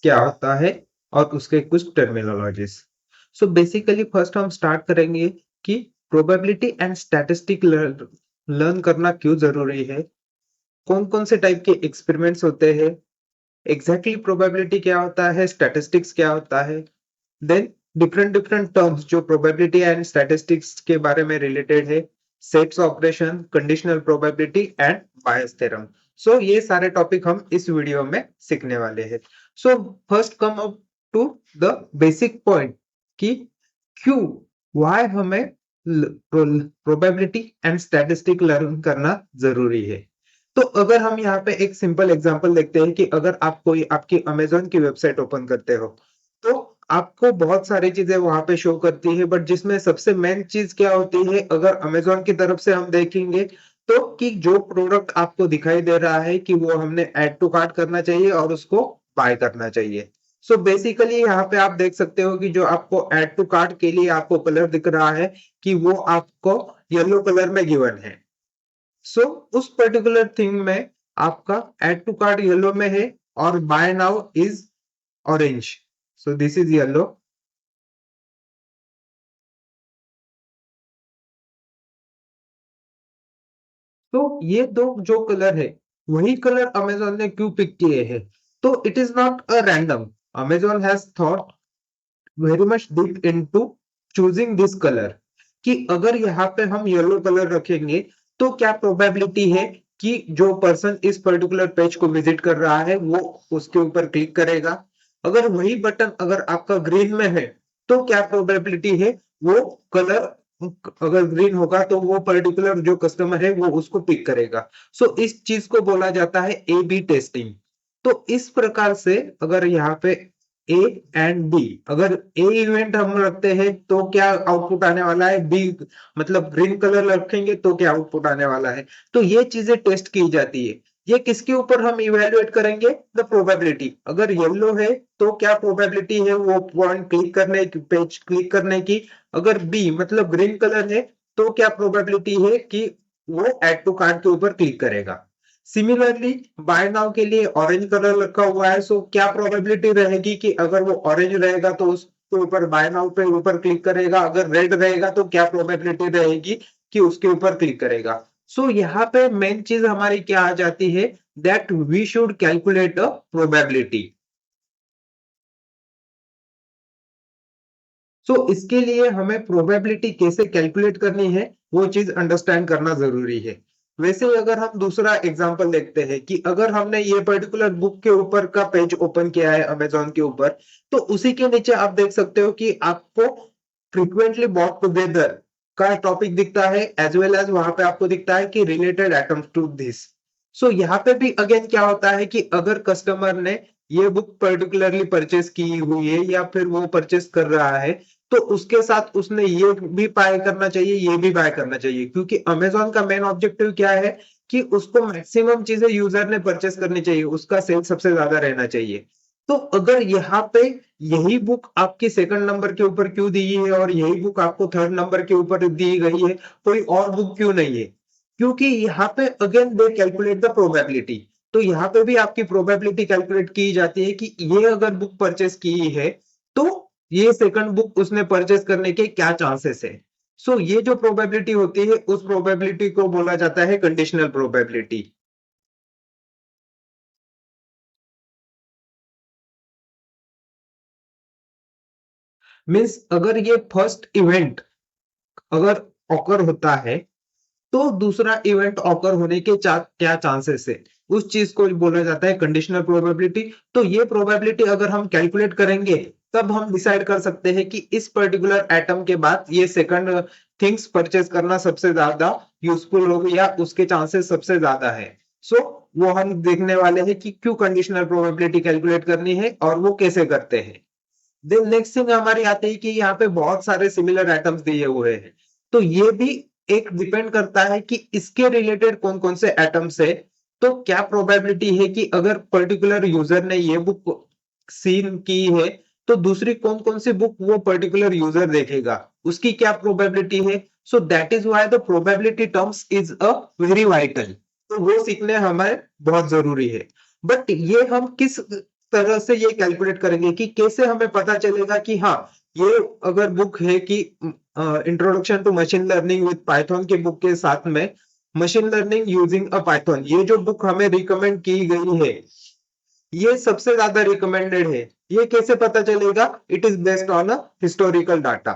क्या होता है और उसके कुछ टर्मिनोलॉजीज। सो बेसिकली फर्स्ट हम स्टार्ट करेंगे कि प्रोबेबिलिटी एंड स्टैटिस्टिक लर्न करना क्यों जरूरी है, कौन कौन से टाइप के एक्सपेरिमेंट्स होते हैं, एग्जैक्टली प्रोबेबिलिटी क्या होता है, स्टैटिस्टिक्स क्या होता है, देन डिफरेंट डिफरेंट टर्म्स जो प्रोबेबिलिटी एंड स्टैटिस्टिक्स के बारे में रिलेटेड है, sets operation, conditional probability and Bayes theorem. So ये सारे टॉपिक हम इस वीडियो में सीखने वाले हैं। So first come up to the basic point कि क्यों, व्हाई हमें प्रोबेबिलिटी एंड स्टैटिस्टिक लर्न करना जरूरी है। तो अगर हम यहाँ पे एक सिंपल एग्जांपल देखते हैं कि अगर आप कोई आपकी अमेजोन की वेबसाइट ओपन करते हो तो आपको बहुत सारी चीजें वहां पे शो करती है, बट जिसमें सबसे मेन चीज क्या होती है, अगर अमेजोन की तरफ से हम देखेंगे तो कि जो प्रोडक्ट आपको दिखाई दे रहा है कि वो हमने ऐड टू कार्ट करना चाहिए और उसको बाय करना चाहिए। सो बेसिकली यहाँ पे आप देख सकते हो कि जो आपको ऐड टू कार्ट के लिए आपको कलर दिख रहा है कि वो आपको येलो कलर में गिवन है। सो उस पर्टिकुलर थिंग में आपका ऐड टू कार्ट येलो में है और by now is orange. So this is yellow. तो ये दो जो कलर है वही कलर अमेजोन ने क्यों पिक किए हैं। तो it is not a random, Amazon has thought very much deep into choosing this colour कि अगर यहाँ पे हम येलो कलर रखेंगे तो क्या प्रोबेबिलिटी है कि जो पर्सन इस पर्टिकुलर पेज को विजिट कर रहा है वो उसके ऊपर क्लिक करेगा। अगर वही बटन अगर आपका ग्रीन में है तो क्या प्रोबेबिलिटी है वो कलर, अगर ग्रीन होगा तो वो पर्टिकुलर जो कस्टमर है वो उसको पिक करेगा। सो इस चीज को बोला जाता है ए बी टेस्टिंग। तो इस प्रकार से अगर यहाँ पे ए एंड बी, अगर ए इवेंट हम रखते हैं तो क्या आउटपुट आने वाला है, बी मतलब ग्रीन कलर रखेंगे तो क्या आउटपुट आने वाला है। तो ये चीजें टेस्ट की जाती है। ये किसके ऊपर हम इवेल्युएट करेंगे, द प्रोबेबिलिटी। अगर येलो है तो क्या प्रोबेबिलिटी है वो पॉइंट क्लिक करने की, पेज क्लिक करने की। अगर बी मतलब ग्रीन कलर है तो क्या प्रोबेबिलिटी है कि वो ऐड टू कार्ट के ऊपर क्लिक करेगा। सिमिलरली बाय नाउ के लिए ऑरेंज कलर रखा हुआ है, सो क्या प्रोबेबिलिटी रहेगी कि अगर वो ऑरेंज रहेगा तो उसके ऊपर बाय नाउ पे ऊपर क्लिक करेगा, अगर रेड रहेगा तो क्या प्रोबेबिलिटी रहेगी कि उसके ऊपर क्लिक करेगा। सो यहाँ पे मेन चीज हमारी क्या आ जाती है, that we should calculate a probability. So इसके लिए हमें प्रोबेबिलिटी कैसे कैलकुलेट करनी है वो चीज अंडरस्टैंड करना जरूरी है। वैसे अगर हम दूसरा एग्जांपल देखते हैं कि अगर हमने ये पर्टिकुलर बुक के ऊपर का पेज ओपन किया है अमेजोन के ऊपर, तो उसी के नीचे आप देख सकते हो कि आपको फ्रीक्वेंटली बॉट टुगेदर का टॉपिक दिखता है, एज वेल एज वहां पे आपको दिखता है कि रिलेटेड एटम्स टू दिस। सो यहाँ पे भी अगेन क्या होता है कि अगर कस्टमर ने ये बुक पर्टिकुलरली परचेस की हुई है या फिर वो परचेस कर रहा है तो उसके साथ उसने ये भी बाय करना चाहिए, ये भी बाय करना चाहिए, क्योंकि अमेजोन का मेन ऑब्जेक्टिव क्या है कि उसको मैक्सिमम चीजें यूजर ने परचेस करनी चाहिए, उसका सेल सबसे ज्यादा रहना चाहिए। तो अगर यहाँ पे यही बुक आपकी सेकंड नंबर के ऊपर क्यों दी है और यही बुक आपको थर्ड नंबर के ऊपर दी गई है, कोई और बुक क्यों नहीं है, क्योंकि यहाँ पे again they calculate the probability. तो यहाँ पे भी आपकी प्रोबेबिलिटी कैलकुलेट की जाती है कि ये अगर बुक परचेस की है तो ये सेकंड बुक उसने परचेस करने के क्या चांसेस है। सो ये जो प्रोबेबिलिटी होती है उस प्रोबेबिलिटी को बोला जाता है कंडीशनल प्रोबेबिलिटी। मीन्स अगर ये फर्स्ट इवेंट अगर ऑकर होता है तो दूसरा इवेंट ऑकर होने के क्या चांसेस है, उस चीज को बोला जाता है कंडीशनल प्रोबेबिलिटी। तो ये प्रोबेबिलिटी अगर हम कैलकुलेट करेंगे तब हम डिसाइड कर सकते हैं कि इस पर्टिकुलर एटम के बाद ये सेकंड थिंग्स परचेज करना सबसे ज्यादा यूजफुल होगा या उसके चांसेस सबसे ज्यादा है। सो वो हम देखने वाले हैं कि क्यों कंडीशनल प्रोबेबिलिटी कैलकुलेट करनी है और वो कैसे करते हैं। देन नेक्स्ट थिंग हमारी आती है कि यहाँ पे बहुत सारे सिमिलर एटम्स दिए हुए हैं। तो ये भी एक डिपेंड करता है कि इसके रिलेटेड कौन कौन से एटम्स है। तो क्या प्रोबेबिलिटी है कि अगर पर्टिकुलर यूजर ने ये बुक सीन की है तो दूसरी कौन कौन सी बुक वो पर्टिकुलर यूजर देखेगा, उसकी क्या प्रोबेबिलिटी है। So that is why the probability terms is a very vital. तो वो सीखने हमें बहुत जरूरी है। बट ये हम किस तरह से ये कैलकुलेट करेंगे कि कैसे हमें पता चलेगा कि हाँ, ये अगर बुक है कि introduction to machine learning with Python के बुक के साथ में machine learning using a Python, ये जो बुक हमें रिकमेंड की गई है ये सबसे ज्यादा रिकमेंडेड है, ये कैसे पता चलेगा? It is based on a historical data.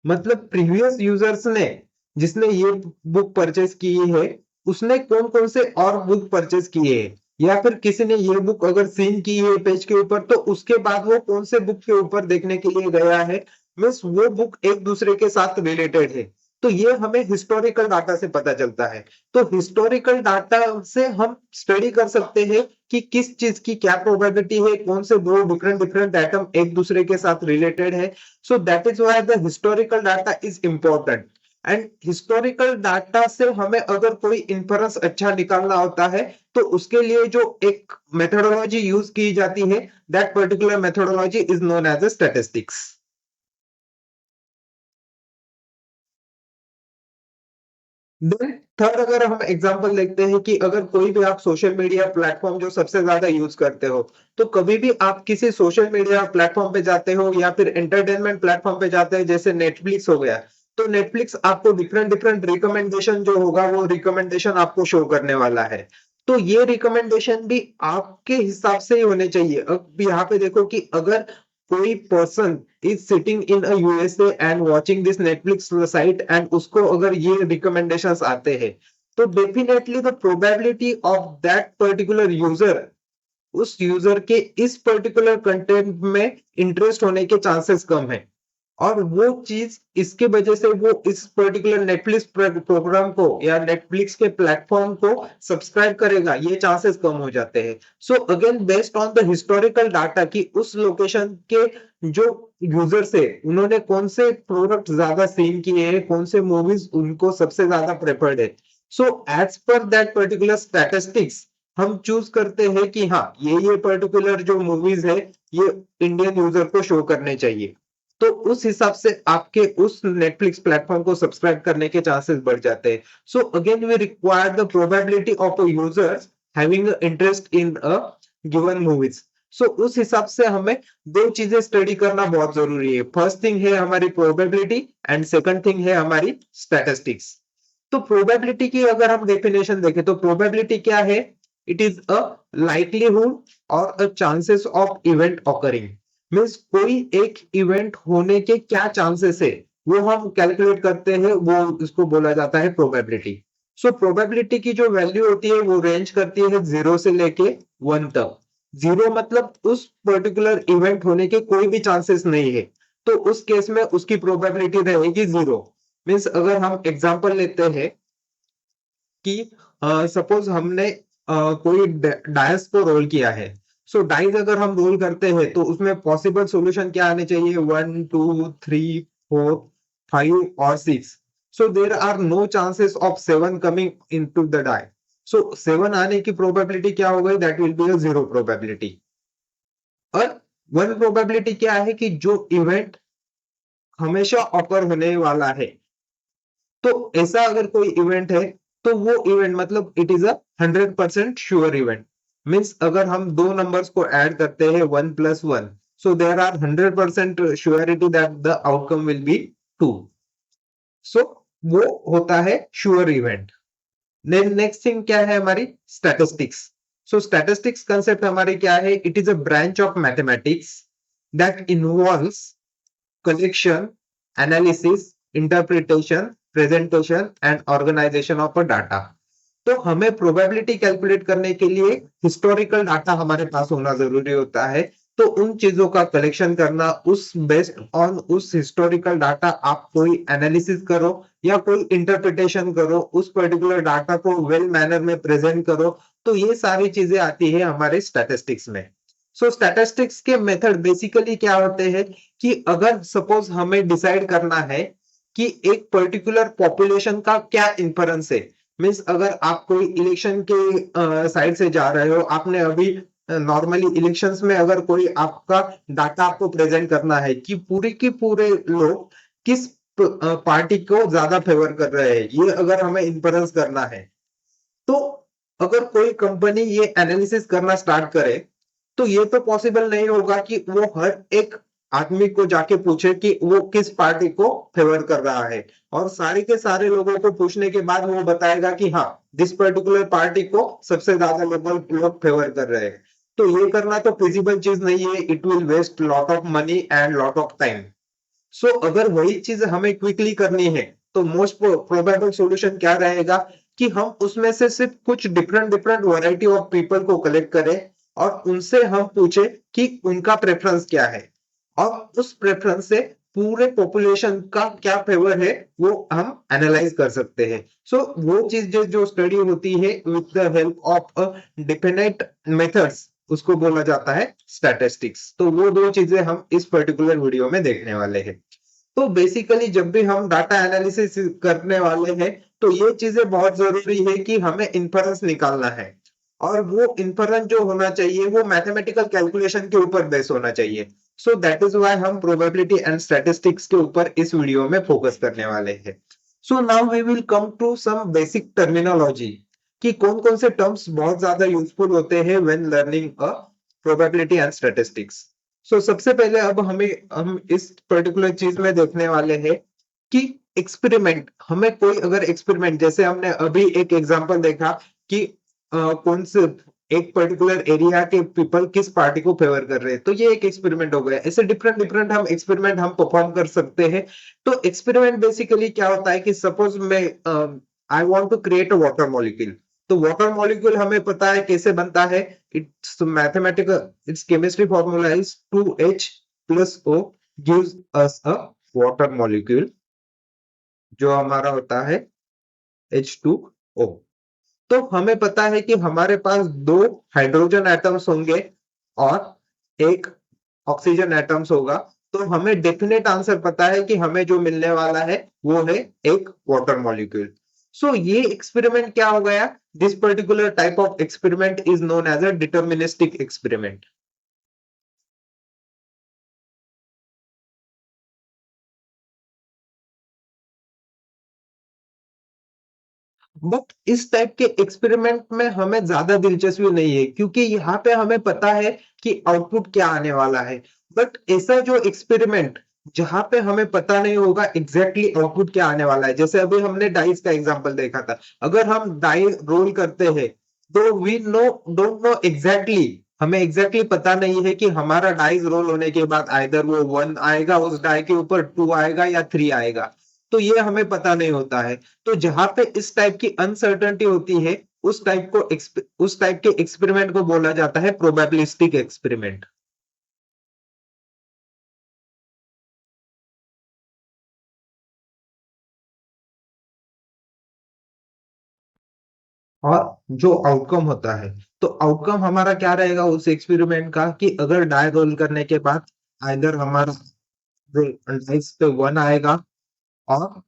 मतलब प्रीवियस यूजर्स ने, जिसने ये बुक परचेस की है, उसने कौन कौन से और बुक परचेस किए हैं, या फिर किसी ने ये बुक अगर सीन की है पेज के ऊपर तो उसके बाद वो कौन से बुक के ऊपर देखने के लिए गया है, मीन्स वो बुक एक दूसरे के साथ रिलेटेड है। तो ये हमें हिस्टोरिकल डाटा से पता चलता है। तो हिस्टोरिकल डाटा से हम स्टडी कर सकते हैं कि किस चीज की क्या प्रोबेबिलिटी है, कौन से दो डिफरेंट डिफरेंट आइटम एक दूसरे के साथ रिलेटेड है। So that is why the historical data is important. And historical data से हमें अगर कोई इन्फरेंस अच्छा निकालना होता है तो उसके लिए जो एक मेथोडोलॉजी यूज की जाती है, that particular methodology is known as a statistics. Then third, अगर हम एग्जांपल देखते हैं कि अगर कोई भी आप सोशल मीडिया प्लेटफॉर्म जो सबसे ज्यादा यूज करते हो, तो कभी भी आप किसी सोशल मीडिया प्लेटफॉर्म पे जाते हो या फिर एंटरटेनमेंट प्लेटफॉर्म पे जाते हैं, जैसे नेटफ्लिक्स हो गया, तो नेटफ्लिक्स आपको डिफरेंट डिफरेंट रिकमेंडेशन जो होगा वो रिकमेंडेशन आपको शो करने वाला है। तो ये रिकमेंडेशन भी आपके हिसाब से ही होने चाहिए। अब यहाँ पे देखो कि अगर कोई person is sitting in a USA and watching this Netflix site and उसको अगर ये रिकमेंडेशंस आते हैं, तो definitely the probability of that particular user, उस यूजर के इस पर्टिकुलर कंटेंट में इंटरेस्ट होने के चांसेस कम है। और वो चीज इसके वजह से वो इस पर्टिकुलर नेटफ्लिक्स प्रोग्राम को या नेटफ्लिक्स के प्लेटफॉर्म को सब्सक्राइब करेगा, ये चांसेस कम हो जाते हैं। So again based on the historical data कि उस लोकेशन के जो यूजर्स है उन्होंने कौन से प्रोडक्ट ज्यादा सीन किए हैं, कौन से मूवीज उनको सबसे ज्यादा प्रेफर्ड है, so as per that particular statistics हम चूज करते हैं कि हाँ, ये पर्टिकुलर जो मूवीज है ये इंडियन यूजर को शो करने चाहिए। तो उस हिसाब से आपके उस नेटफ्लिक्स प्लेटफॉर्म को सब्सक्राइब करने के चांसेस बढ़ जाते हैं। So again we require the probability of a user having interest in a given movies. So उस हिसाब से हमें दो चीजें स्टडी करना बहुत जरूरी है। फर्स्ट थिंग है हमारी प्रोबेबिलिटी एंड सेकंड थिंग है हमारी स्टैटिस्टिक्स। तो प्रोबेबिलिटी की अगर हम डेफिनेशन देखें तो प्रोबेबिलिटी क्या है? इट इज अ लाइकलीहुड और a chances of event occurring. Means कोई एक इवेंट होने के क्या चांसेस है वो हम कैलकुलेट करते हैं, वो इसको बोला जाता है प्रोबेबिलिटी। सो प्रोबेबिलिटी की जो वैल्यू होती है वो रेंज करती है 0 से लेके 1 तक। 0 मतलब उस पर्टिकुलर इवेंट होने के कोई भी चांसेस नहीं है, तो उस केस में उसकी प्रोबेबिलिटी रहेगी 0। मीन्स अगर हम एग्जांपल लेते हैं कि सपोज हमने कोई डायस को रोल किया है। सो डाइस अगर हम रोल करते हैं तो उसमें पॉसिबल सॉल्यूशन क्या आने चाहिए? 1 2 3 4 5 और 6। So there are no chances of 7 coming into the die. So 7 आने की प्रोबेबिलिटी क्या हो गई? दैट विल बी अ 0 प्रोबेबिलिटी। और 1 प्रोबेबिलिटी क्या है कि जो इवेंट हमेशा ऑकर होने वाला है। तो ऐसा अगर कोई इवेंट है तो वो इवेंट मतलब it is a 100% sure event. Means अगर हम दो नंबर्स को ऐड करते हैं 1 + 1, so there are 100% surety that the outcome will be 2। So वो होता है sure event. Then next thing क्या है हमारी? स्टैटिस्टिक्स। सो स्टैटिस्टिक्स कंसेप्ट हमारी क्या है? It is a branch of mathematics that involves collection, analysis, interpretation, presentation and organization of a data। तो हमें प्रोबेबिलिटी कैलकुलेट करने के लिए हिस्टोरिकल डाटा हमारे पास होना जरूरी होता है। तो उन चीजों का कलेक्शन करना, उस बेस्ड ऑन उस हिस्टोरिकल डाटा आप कोई एनालिसिस करो या कोई इंटरप्रिटेशन करो, उस पर्टिकुलर डाटा को वेल मैनर में प्रेजेंट करो, तो ये सारी चीजें आती है हमारे स्टैटिस्टिक्स में। सो स्टैटिस्टिक्स के मेथड बेसिकली क्या होते हैं कि अगर सपोज हमें डिसाइड करना है कि एक पर्टिकुलर पॉपुलेशन का क्या इन्फरेंस है। मीन्स अगर आप कोई इलेक्शन के साइड से जा रहे हो, आपने अभी नॉर्मली इलेक्शंस में अगर कोई आपका डाटा आपको प्रेजेंट करना है कि पूरे के पूरे लोग किस पार्टी को ज्यादा फेवर कर रहे हैं, ये अगर हमें इन्फ्लुएंस करना है, तो अगर कोई कंपनी ये एनालिसिस करना स्टार्ट करे, तो ये तो पॉसिबल नहीं होगा कि वो हर एक आदमी को जाके पूछे कि वो किस पार्टी को फेवर कर रहा है, और सारे के सारे लोगों को पूछने के बाद वो बताएगा कि हाँ, दिस पर्टिकुलर पार्टी को सबसे ज्यादा लोग फेवर कर रहे हैं। तो ये करना तो फिजिबल चीज नहीं है, it will waste lot of money and lot of time. So अगर वही चीज हमें क्विकली करनी है, तो मोस्ट प्रोबेबल सॉल्यूशन क्या रहेगा कि हम उसमें से सिर्फ कुछ different different variety of people को कलेक्ट करें और उनसे हम पूछे कि उनका प्रेफरेंस क्या है, और उस प्रेफरेंस से पूरे पॉपुलेशन का क्या फेवर है वो हम एनालाइज कर सकते हैं। सो वो चीज जो स्टडी होती है with the help of a definite methods, उसको बोला जाता है स्टैटिस्टिक्स। तो वो दो चीजें हम इस पर्टिकुलर वीडियो में देखने वाले हैं। तो बेसिकली जब भी हम डाटा एनालिसिस करने वाले हैं, तो ये चीजें बहुत जरूरी है कि हमें इन्फरेंस निकालना है, और वो इन्फरेंस जो होना चाहिए वो मैथमेटिकल कैलकुलेशन के ऊपर बेस होना चाहिए। सो दैट इज व्हाई हम प्रोबेबिलिटी एंड स्टैटिस्टिक्स के ऊपर इस वीडियो में फोकस करने वाले हैं। So now we will come to some basic terminology, कि कौन कौन से टर्म्स बहुत ज्यादा यूजफुल होते हैं when learning a probability and statistics. So सबसे पहले अब हम इस पर्टिकुलर चीज में देखने वाले हैं कि एक्सपेरिमेंट, हमें कोई अगर एक्सपेरिमेंट, जैसे हमने अभी एक एग्जांपल देखा कि कौन से एक पर्टिकुलर एरिया के पीपल किस पार्टी को फेवर कर रहे हैं, तो ये एक एक्सपेरिमेंट हो गया। ऐसे डिफरेंट डिफरेंट हम एक्सपेरिमेंट हम परफॉर्म कर सकते हैं। तो एक्सपेरिमेंट बेसिकली क्या होता है कि सपोज मैं I want to create a water molecule. तो वाटर मॉलिक्यूल हमें पता है कैसे बनता है, it's mathematical, it's chemistry formula is 2H plus O gives us a water molecule, जो हमारा होता है H2O। तो हमें पता है कि हमारे पास दो हाइड्रोजन एटम्स होंगे और एक ऑक्सीजन एटम्स होगा। तो हमें डेफिनेट आंसर पता है कि हमें जो मिलने वाला है वो है एक वाटर मॉलिक्यूल। सो ये एक्सपेरिमेंट क्या हो गया, this particular type of experiment is known as a deterministic experiment. But इस टाइप के एक्सपेरिमेंट में हमें ज्यादा दिलचस्पी नहीं है, क्योंकि यहाँ पे हमें पता है कि आउटपुट क्या आने वाला है। बट ऐसा जो एक्सपेरिमेंट जहां पे हमें पता नहीं होगा एग्जैक्टली आउटपुट क्या आने वाला है, जैसे अभी हमने डाइस का एग्जांपल देखा था, अगर हम डाई रोल करते हैं तो we know don't know exactly, हमें एग्जैक्टली पता नहीं है कि हमारा डाइस रोल होने के बाद आइदर वो 1 आएगा उस डाई के ऊपर, 2 आएगा या 3 आएगा। तो ये हमें पता नहीं होता है। तो जहां पे इस टाइप की अनसर्टेनिटी होती है, उस टाइप के एक्सपेरिमेंट को बोला जाता है प्रोबेबिलिस्टिक एक्सपेरिमेंट। और जो आउटकम होता है, तो आउटकम हमारा क्या रहेगा उस एक्सपेरिमेंट का, कि अगर डाई रोल करने के बाद आइदर हमारा डाइस पे 1 आएगा और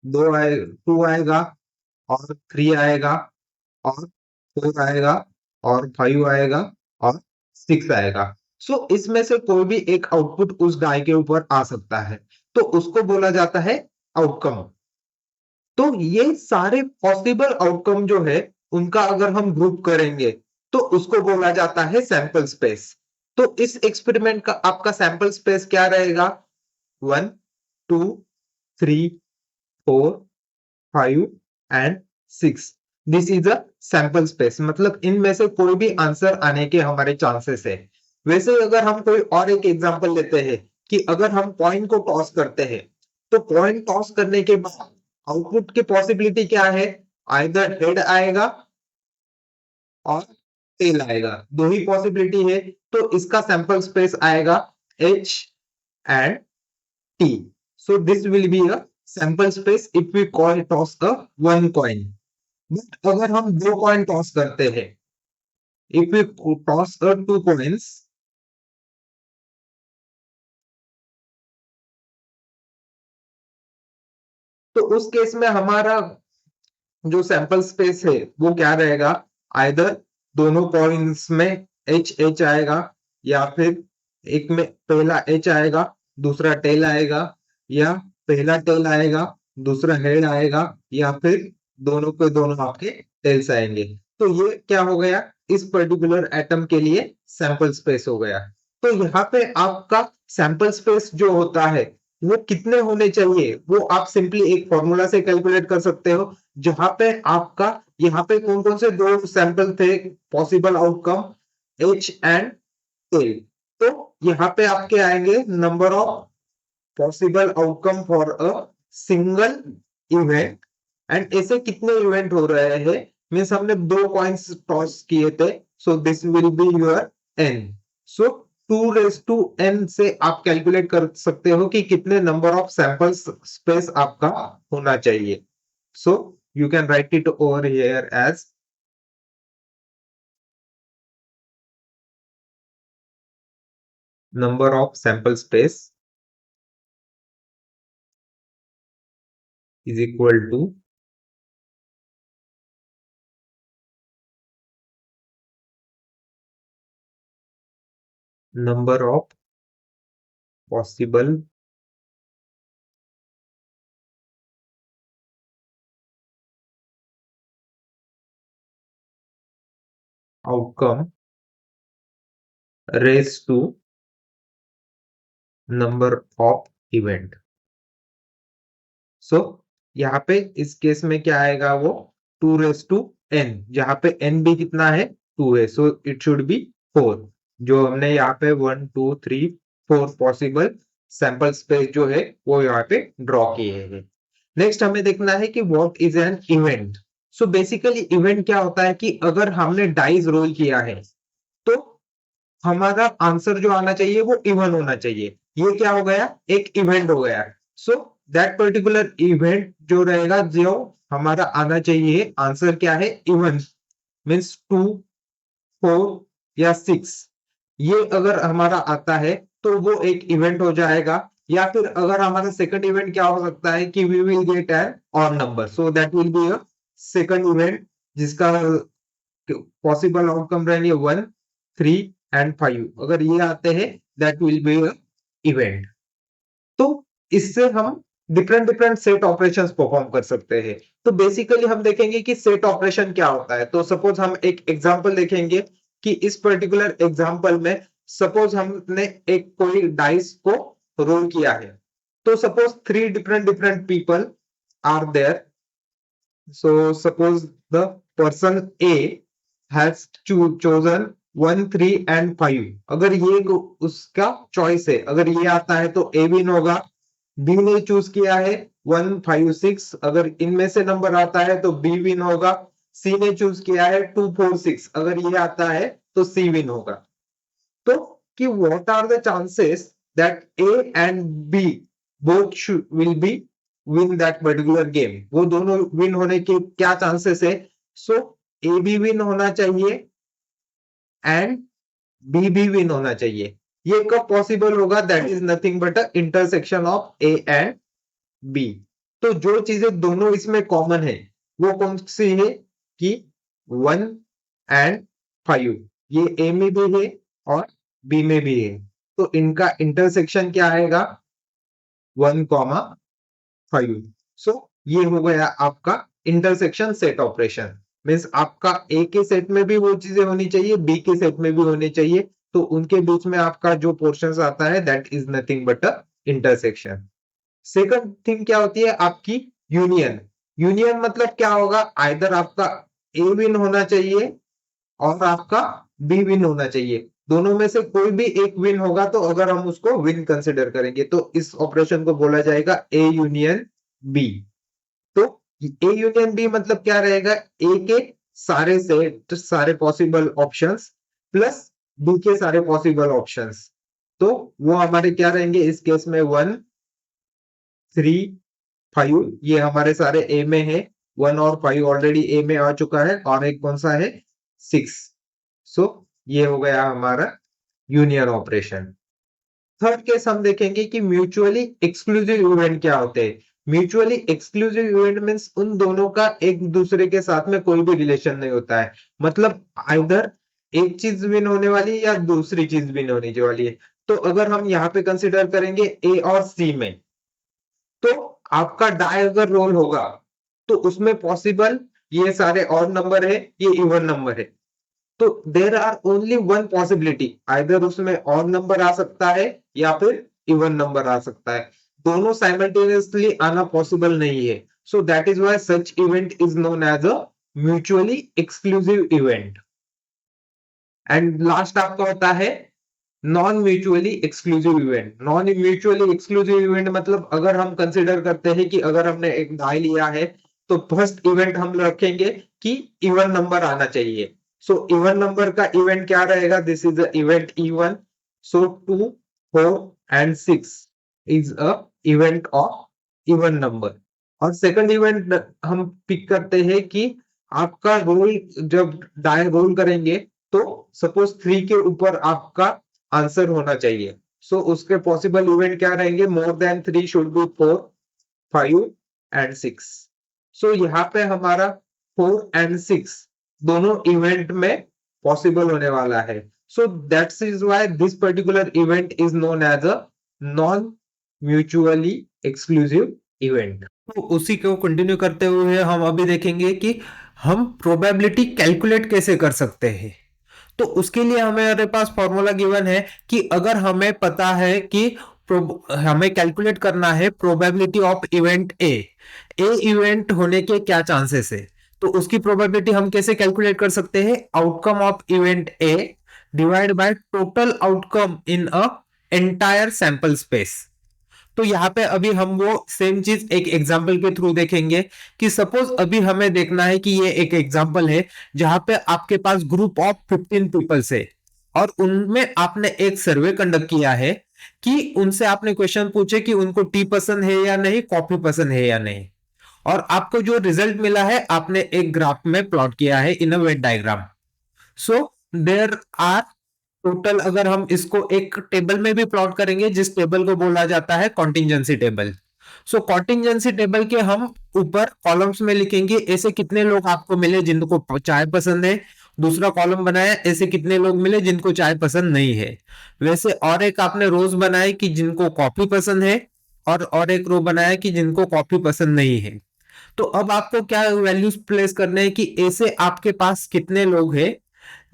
2 आएगा और 3 आएगा और 4 आएगा और 5 आएगा और 6 आएगा। सो इसमें से कोई भी एक आउटपुट उस डाई के ऊपर आ सकता है, तो उसको बोला जाता है आउटकम। तो ये सारे पॉसिबल आउटकम जो है उनका अगर हम ग्रुप करेंगे, तो उसको बोला जाता है सैंपल स्पेस। तो इस एक्सपेरिमेंट का आपका सैंपल स्पेस क्या रहेगा, 1, 2, 3, 4, 5 and 6। This is a sample space, मतलब इनमें से कोई भी आंसर आने के हमारे चांसेस है। वैसे अगर हम कोई और एक एग्जांपल लेते हैं कि अगर हम कॉइन को टॉस करते हैं, तो कॉइन टॉस करने के बाद आउटपुट की पॉसिबिलिटी क्या है, आइदर हेड आएगा और टेल आएगा, दो ही पॉसिबिलिटी है। तो इसका सैंपल स्पेस आएगा H and T। So this will be a sample space if we coin toss a one coin. But अगर हम दो कॉइन टॉस करते हैं, if we toss a two coins, तो उस केस में हमारा जो सैंपल स्पेस है वो क्या रहेगा, आइदर दोनों कॉइन्स में एच एच आएगा, या फिर एक में पहला एच आएगा, दूसरा टेल आएगा, या पहला टेल आएगा, दूसरा हेड आएगा, या फिर दोनों के दोनों आपके टेल्स आएंगे। तो ये क्या हो गया, इस पर्टिकुलर एटम के लिए सैंपल स्पेस हो गया। तो यहाँ पे आपका सैंपल स्पेस जो होता है वो कितने होने चाहिए, वो आप सिंपली एक फॉर्मूला से कैलकुलेट कर सकते हो, जहां पे आपका यहाँ पे कौन कौन से दो सैंपल थे possible outcome, H and tail. तो यहाँ पे आपके आएंगे number of possible outcome for a single event, and ऐसे कितने इवेंट हो रहे हैं, मीन्स हमने दो कॉइन्स टॉस किए थे, so this will be your N. So 2 raised to n से आप कैलकुलेट कर सकते हो कि कितने नंबर ऑफ सैंपल स्पेस आपका होना चाहिए। So you can write it over here as number of sample space is equal to number of possible outcome raised to number of event। सो यहाँ पे इस केस में क्या आएगा, वो 2 raised to n, जहां पे n भी कितना है 2 है, सो इट शुड बी 4। जो हमने यहाँ पे 1 2 3 4 पॉसिबल सैंपल स्पेस जो है वो यहाँ पे ड्रॉ किए हैं। नेक्स्ट हमें देखना है कि what is an event. So basically event क्या होता है कि अगर हमने डाइस रोल किया है तो हमारा आंसर जो आना चाहिए वो इवन होना चाहिए। ये क्या हो गया, एक इवेंट हो गया। सो दैट पर्टिकुलर इवेंट जो रहेगा, जो हमारा आना चाहिए आंसर क्या है, इवन, मीन्स 2 4 या 6। ये अगर हमारा आता है तो वो एक इवेंट हो जाएगा। या फिर अगर हमारा सेकंड इवेंट क्या हो सकता है कि we will get an odd number, so that will be a second event, जिसका पॉसिबल आउटकम रहेंगे 1 3 एंड 5। अगर ये आते हैं that will be a event. तो इससे हम different different set operations perform कर सकते हैं। तो बेसिकली हम देखेंगे कि सेट ऑपरेशन क्या होता है। तो सपोज हम एक एग्जांपल देखेंगे कि इस पर्टिकुलर एग्जांपल में सपोज हमने एक कोई डाइस को रोल किया है। तो suppose 3 different different people are there. So suppose the person A has chosen 1 3 and 5। अगर ये उसका चॉइस है, अगर ये आता है तो ए विन होगा। बी ने चूज किया है 1 5 6, अगर इनमें से नंबर आता है तो बी विन होगा। सी ने चूज किया है 2 4 6, अगर ये आता है तो सी विन होगा। तो कि what are the chances that A and B both will be win that particular game, वो दोनों विन होने के क्या चांसेस है। सो ए बी विन होना चाहिए एंड बी भी विन होना चाहिए। ये कब पॉसिबल होगा, that is nothing but a intersection of A and B. तो जो चीजें दोनों इसमें कॉमन है वो कौन सी है कि 1 एंड 5, ये ए में भी है और बी में भी है। तो इनका इंटरसेक्शन क्या आएगा, 1,5। सो ये हो गया आपका इंटरसेक्शन सेट ऑपरेशन। मीन्स आपका ए के सेट में भी वो चीजें होनी चाहिए, बी के सेट में भी होनी चाहिए। तो उनके बीच में आपका जो पोर्शन आता है that is nothing but a intersection. Second thing क्या होती है आपकी यूनियन। यूनियन मतलब क्या होगा, आइदर आपका ए विन होना चाहिए और आपका बी विन होना चाहिए। दोनों में से कोई भी एक विन होगा तो अगर हम उसको विन कंसिडर करेंगे तो इस ऑपरेशन को बोला जाएगा ए यूनियन बी। तो ए यूनियन बी मतलब क्या रहेगा, ए के सारे सेट सारे पॉसिबल ऑप्शंस प्लस बी के सारे पॉसिबल ऑप्शंस। तो वो हमारे क्या रहेंगे इस केस में 1 3 5, ये हमारे सारे ए में है। 1 और 5 ऑलरेडी ए में आ चुका है और एक कौन सा है 6। सो ये हो गया हमारा यूनियन ऑपरेशन। थर्ड केस हम देखेंगे कि म्यूचुअली एक्सक्लूसिव इवेंट क्या होते हैं। म्यूचुअली एक्सक्लूसिव इवेंट मींस उन दोनों का एक दूसरे के साथ में कोई भी रिलेशन नहीं होता है। मतलब आइदर एक चीज विन होने वाली है या दूसरी चीज विन होने वाली है। तो अगर हम यहाँ पे कंसिडर करेंगे ए और सी में, तो आपका डाई अगर रोल होगा तो उसमें पॉसिबल ये सारे ऑड नंबर है, ये इवन नंबर है। तो there are only one possibility, either उसमें ऑड नंबर आ सकता है या फिर इवन नंबर आ सकता है। दोनों साइमल्टेनियसली आना पॉसिबल नहीं है। So that is why such event is known as a mutually exclusive event. And last आपका होता है non mutually exclusive event. Non mutually exclusive event मतलब अगर हम कंसिडर करते हैं कि अगर हमने एक डाई लिया है तो फर्स्ट इवेंट हम रखेंगे कि इवन नंबर आना चाहिए। सो इवन नंबर का इवेंट क्या रहेगा? This is a event even. So 2, 4 and 6 is a event of even number. और सेकंड इवेंट हम पिक करते हैं कि आपका रोल जब डाई रोल करेंगे तो सपोज 3 के ऊपर आपका आंसर होना चाहिए। सो उसके पॉसिबल इवेंट क्या रहेंगे? More than 3 should be 4, 5 and 6। सो यहाँ पे हमारा 4 एंड 6 दोनों इवेंट में पॉसिबल होने वाला है। So that's is why this particular event is known as a non mutually exclusive event. तो उसी को कंटिन्यू करते हुए हम अभी देखेंगे कि हम प्रोबेबिलिटी कैलकुलेट कैसे कर सकते हैं। तो उसके लिए हमारे पास फॉर्मूला गिवन है कि अगर हमें पता है कि हमें कैलकुलेट करना है probability of event A event होने के क्या चांसेस है, तो उसकी प्रोबेबिलिटी हम कैसे कैलकुलेट कर सकते हैं? Outcome of event A divide by total outcome in a entire sample space. तो यहाँ पे अभी हम वो सेम चीज एक एग्जांपल के थ्रू देखेंगे कि सपोज अभी हमें देखना है कि ये एक एग्जांपल है जहां पे आपके पास ग्रुप ऑफ 15 पीपल्स है और उनमें आपने एक सर्वे कंडक्ट किया है कि उनसे आपने क्वेश्चन पूछे कि उनको टी पसंद है या नहीं, कॉफी पसंद है या नहीं, और आपको जो रिजल्ट मिला है आपने एक ग्राफ में प्लॉट किया है in a Venn diagram. So there are total, अगर हम इसको एक टेबल में भी प्लॉट करेंगे जिस टेबल को बोला जाता है कॉन्टिंजेंसी टेबल। सो कॉन्टिंजेंसी टेबल के हम ऊपर कॉलम्स में लिखेंगे ऐसे कितने लोग आपको मिले जिनको चाय पसंद है, दूसरा कॉलम बनाया ऐसे कितने लोग मिले जिनको चाय पसंद नहीं है, वैसे और एक आपने रोज बनाए कि जिनको कॉफी पसंद है, और एक रो बनाया कि जिनको कॉफी पसंद नहीं है। तो अब आपको क्या वैल्यूज प्लेस करने हैं कि ऐसे आपके पास कितने लोग हैं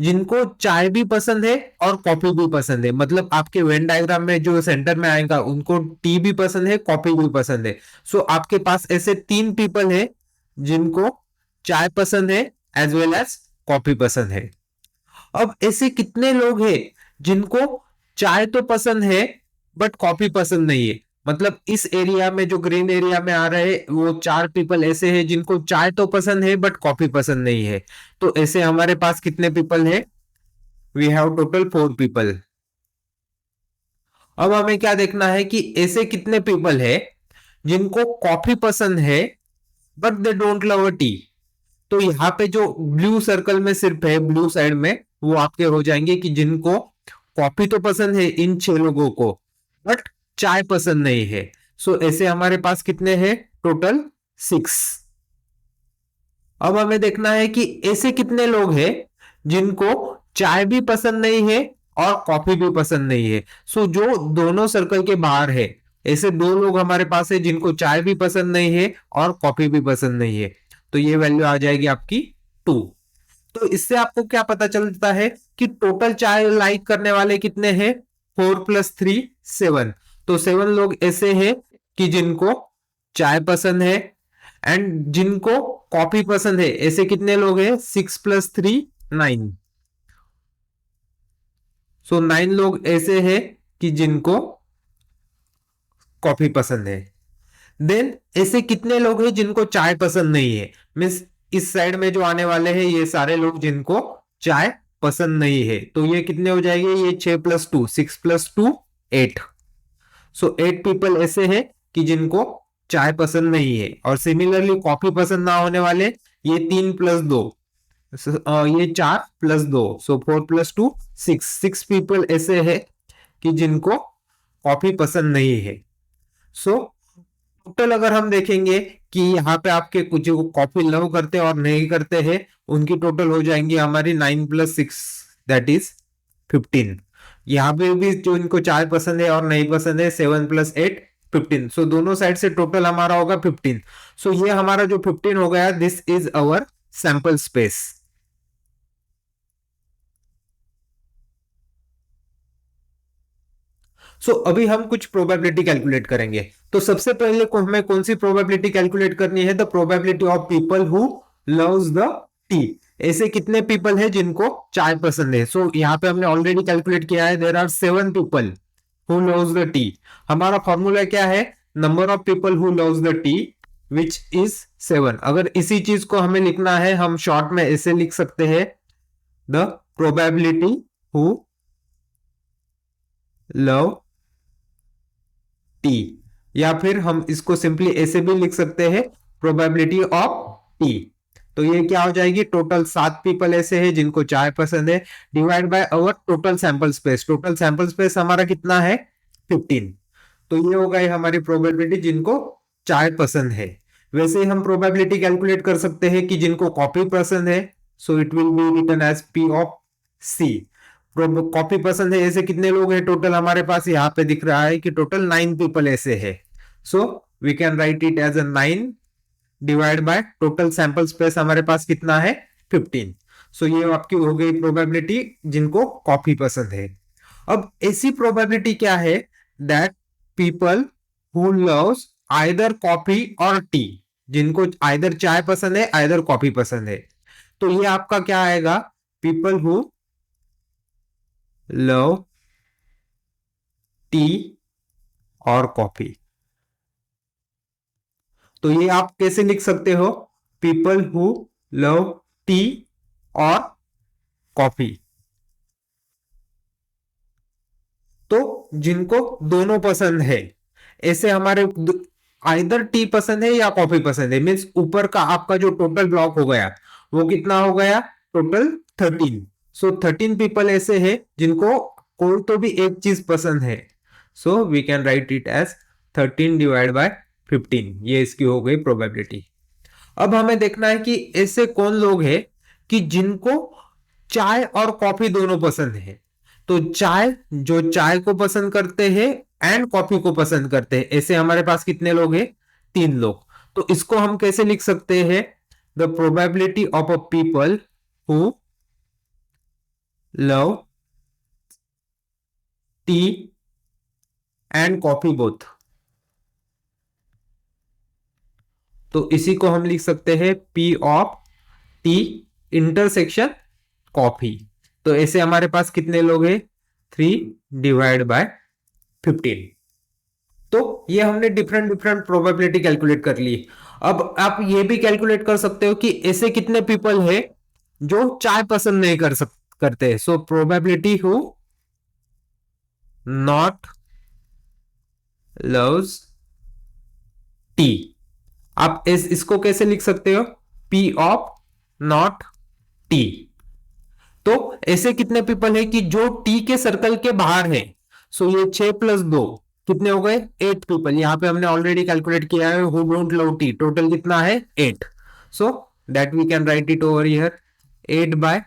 जिनको चाय भी पसंद है और कॉफी भी पसंद है। मतलब आपके वेन डायग्राम में जो सेंटर में आएगा उनको टी भी पसंद है, कॉफी भी पसंद है। सो आपके पास ऐसे 3 पीपल है जिनको चाय पसंद है एज वेल एज कॉफी पसंद है। अब ऐसे कितने लोग हैं जिनको चाय तो पसंद है बट कॉफी पसंद नहीं है? मतलब इस एरिया में जो ग्रीन एरिया में आ रहे हैं वो 4 पीपल ऐसे हैं जिनको चाय तो पसंद है बट कॉफी पसंद नहीं है। तो ऐसे हमारे पास कितने पीपल है? We have total 4 people. अब हमें क्या देखना है कि ऐसे कितने पीपल है जिनको कॉफी पसंद है but they don't love a T. तो यहाँ पे जो ब्लू सर्कल में सिर्फ है ब्लू साइड में वो आपके हो जाएंगे कि जिनको कॉफी तो पसंद है इन 6 लोगों को बट चाय पसंद नहीं है। सो ऐसे हमारे पास कितने हैं? टोटल 6। अब हमें देखना है कि ऐसे कितने लोग हैं जिनको चाय भी पसंद नहीं है और कॉफी भी पसंद नहीं है। सो जो दोनों सर्कल के बाहर है ऐसे 2 लोग हमारे पास है जिनको चाय भी पसंद नहीं है और कॉफी भी पसंद नहीं है। तो ये वैल्यू आ जाएगी आपकी 2। तो इससे आपको क्या पता चलता है कि टोटल चाय लाइक करने वाले कितने हैं? 4 + 3 7। तो 7 लोग ऐसे हैं कि जिनको चाय पसंद है, एंड जिनको कॉफी पसंद है ऐसे कितने लोग हैं? 6 + 3 9। सो 9 लोग ऐसे हैं कि जिनको कॉफी पसंद है। देन ऐसे कितने लोग हैं जिनको चाय पसंद नहीं है? मीन्स इस साइड में जो आने वाले हैं ये सारे लोग जिनको चाय पसंद नहीं है। तो ये कितने हो जाएंगे? ये 6 + 2 6 + 2 8। सो 8 पीपल ऐसे हैं कि जिनको चाय पसंद नहीं है। और सिमिलरली कॉफी पसंद ना होने वाले ये 3 + 2, ये 4 + 2, सो 4 + 2 6 6 पीपल ऐसे हैं कि जिनको कॉफी पसंद नहीं है। सो टोटल अगर हम देखेंगे कि यहाँ पे आपके कुछ कॉफी लव करते और नहीं करते हैं उनकी टोटल हो जाएंगी हमारी 9 + 6 दैट इज 15। यहाँ पे भी जो इनको 4 पसंद है और नहीं पसंद है, 7 + 8 15। सो दोनों साइड से टोटल हमारा होगा 15। सो ये हमारा जो 15 हो गया, this is our sample space. अभी हम कुछ प्रोबेबिलिटी कैलकुलेट करेंगे। तो सबसे पहले हमें कौन सी प्रोबेबिलिटी कैलकुलेट करनी है? The probability of people who loves the T. ऐसे कितने पीपल है जिनको चाय पसंद है? यहाँ पे हमने ऑलरेडी कैलकुलेट किया है, there are 7 people who loves the tea. हमारा फॉर्मूला क्या है? Number of people who loves the tea which is 7। अगर इसी चीज को हमें लिखना है, हम शॉर्ट में ऐसे लिख सकते हैं, the probability who love T, या फिर हम इसको सिंपली ऐसे भी लिख सकते हैं, प्रोबेबिलिटी ऑफ टी। तो ये क्या हो जाएगी? टोटल 7 पीपल ऐसे हैं जिनको चाय पसंद है, divide by our total sample space. Total sample space हमारा कितना है? 15। तो ये हो गई हमारी प्रोबेबिलिटी जिनको चाय पसंद है। वैसे ही हम प्रोबेबिलिटी कैलकुलेट कर सकते हैं कि जिनको कॉफी पसंद है, so it will be written as P of C. Coffee पसंद है ऐसे कितने लोग हैं टोटल? हमारे पास यहाँ पे दिख रहा है कि टोटल 9 पीपल ऐसे है। So we can write it as a 9 divide by total sample space हमारे पास कितना है? 15। सो ये आपकी हो गई प्रोबेबिलिटी जिनको कॉफी पसंद है। अब ऐसी प्रोबेबिलिटी क्या है? That people who loves either coffee और टी, जिनको आइदर चाय पसंद है आइदर कॉफी पसंद है। तो ये आपका क्या आएगा? पीपल हु लव टी और कॉफी। तो ये आप कैसे लिख सकते हो? पीपल हु लव टी और कॉफी। तो जिनको दोनों पसंद है, ऐसे हमारे आइदर टी पसंद है या कॉफी पसंद है, मीन्स ऊपर का आपका जो टोटल ब्लॉक हो गया वो कितना हो गया? टोटल 13। सो 13 पीपल ऐसे हैं जिनको कोई तो भी एक चीज पसंद है। So we can write it as 13 divide by 15। ये इसकी हो गई प्रोबेबिलिटी। अब हमें देखना है कि ऐसे कौन लोग हैं कि जिनको चाय और कॉफी दोनों पसंद है। तो चाय, जो चाय को पसंद करते हैं एंड कॉफी को पसंद करते हैं, ऐसे हमारे पास कितने लोग हैं? 3 लोग। तो इसको हम कैसे लिख सकते हैं? The probability of a people who love T and coffee both. तो इसी को हम लिख सकते हैं P of T intersection coffee. तो ऐसे हमारे पास कितने लोग हैं? 3 डिवाइड बाय 15। तो ये हमने डिफरेंट डिफरेंट प्रोबेबिलिटी कैलकुलेट कर ली। अब आप ये भी कैलकुलेट कर सकते हो कि ऐसे कितने पीपल है जो चाय पसंद नहीं करते। So probability who not loves T. आप इसको कैसे लिख सकते हो? P of not T. तो ऐसे कितने पीपल है कि जो टी के सर्कल के बाहर है। सो ये 6 + 2 कितने हो गए? 8 पीपल। यहां पे हमने ऑलरेडी कैलकुलेट किया है who don't love tea, total कितना है? 8। So that we can write it over here 8 by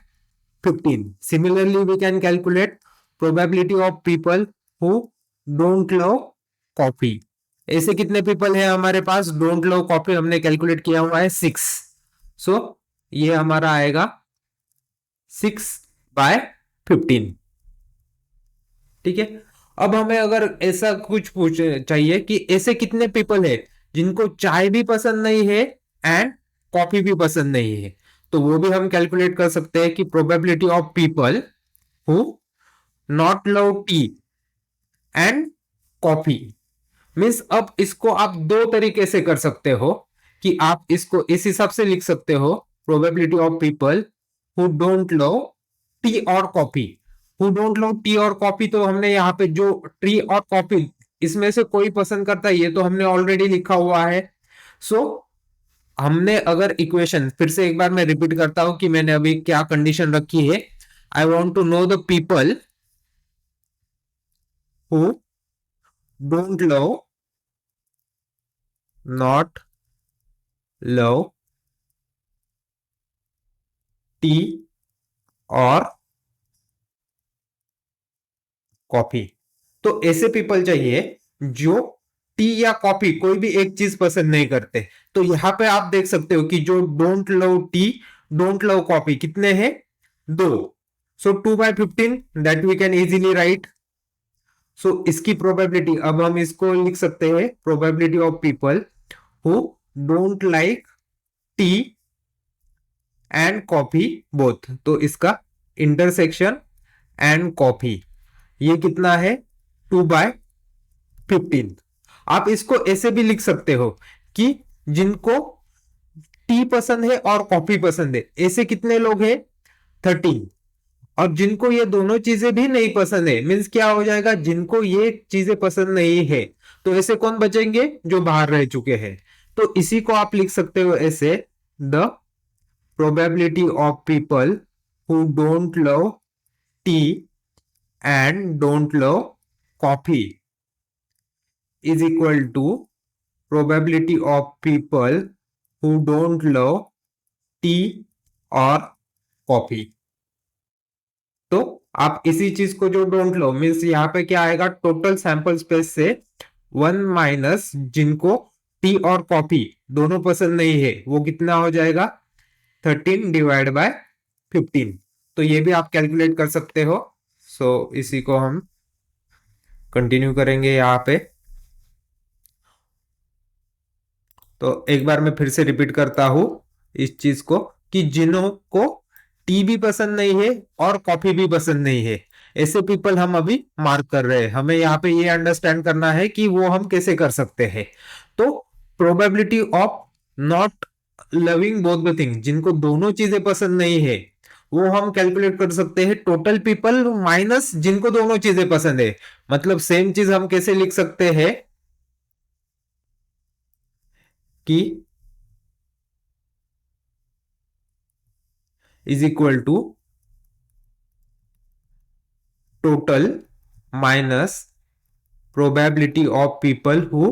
15। Similarly we can calculate probability of people who don't love coffee. ऐसे कितने पीपल है हमारे पास डोंट लव कॉफी? हमने कैलकुलेट किया हुआ है 6। सो ये हमारा आएगा 6/15। ठीक है। अब हमें अगर ऐसा कुछ पूछ चाहिए कि ऐसे कितने पीपल है जिनको चाय भी पसंद नहीं है एंड कॉफी भी पसंद नहीं है, तो वो भी हम कैलकुलेट कर सकते हैं कि probability of people who not love T and coffee. Means अब इसको आप दो तरीके से कर सकते हो कि आप इसको इस हिसाब से लिख सकते हो, probability of people who don't love tea और coffee. Who don't love tea और कॉफी, तो हमने यहाँ पे जो टी और कॉफी इसमें से कोई पसंद करता है ये तो हमने ऑलरेडी लिखा हुआ है। सो हमने अगर इक्वेशन फिर से एक बार मैं रिपीट करता हूं कि मैंने अभी क्या कंडीशन रखी है। I want to know the people who don't love, not love tea और कॉफी। तो ऐसे पीपल चाहिए जो टी या कॉफी कोई भी एक चीज पसंद नहीं करते। तो यहां पे आप देख सकते हो कि जो don't love tea, don't love coffee कितने हैं? 2। So 2/15 that we can easily write. So इसकी प्रोबेबिलिटी अब हम इसको लिख सकते हैं, probability of people who don't like tea and coffee both. तो इसका इंटरसेक्शन एंड कॉफी ये कितना है? 2/15। आप इसको ऐसे भी लिख सकते हो कि जिनको टी पसंद है और कॉफी पसंद है, ऐसे कितने लोग हैं? 13। और जिनको ये दोनों चीजें भी नहीं पसंद है, मीन्स क्या हो जाएगा? जिनको ये चीजें पसंद नहीं है, तो ऐसे कौन बचेंगे? जो बाहर रह चुके हैं। तो इसी को आप लिख सकते हो ऐसे, the probability of people who don't love T and don't love coffee is equal to probability of people who don't love tea और कॉफी। तो आप इसी चीज को जो डोंट लव मीन्स यहाँ पे क्या आएगा? टोटल सैंपल स्पेस से 1 माइनस जिनको टी और कॉफी दोनों पसंद नहीं है, वो कितना हो जाएगा? 13/15। तो ये भी आप कैलकुलेट कर सकते हो। सो इसी को हम कंटिन्यू करेंगे यहाँ पे। तो एक बार मैं फिर से रिपीट करता हूं इस चीज को कि जिन्हों को टी भी पसंद नहीं है और कॉफी भी पसंद नहीं है, ऐसे पीपल हम अभी मार्क कर रहे हैं। हमें यहाँ पे ये अंडरस्टैंड करना है कि वो हम कैसे कर सकते हैं। तो probability of not loving both the thing, जिनको दोनों चीजें पसंद नहीं है, वो हम कैलकुलेट कर सकते हैं टोटल पीपल माइनस जिनको दोनों चीजें पसंद है। मतलब सेम चीज हम कैसे लिख सकते हैं कि is equal to total minus probability of people who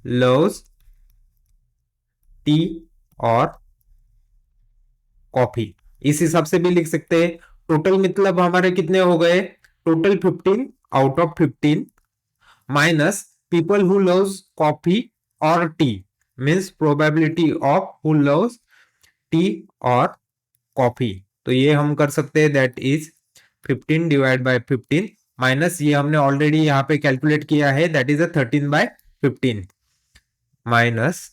loves tea और कॉफी। इस हिसाब से भी लिख सकते हैं। टोटल मतलब हमारे कितने हो गए? Total 15 out of 15 minus people who loves coffee और tea means probability of who loves tea और कॉफी। तो ये हम कर सकते हैं, दैट इज 15/15 माइनस ये हमने ऑलरेडी यहाँ पे कैलकुलेट किया है, that is 13/15 minus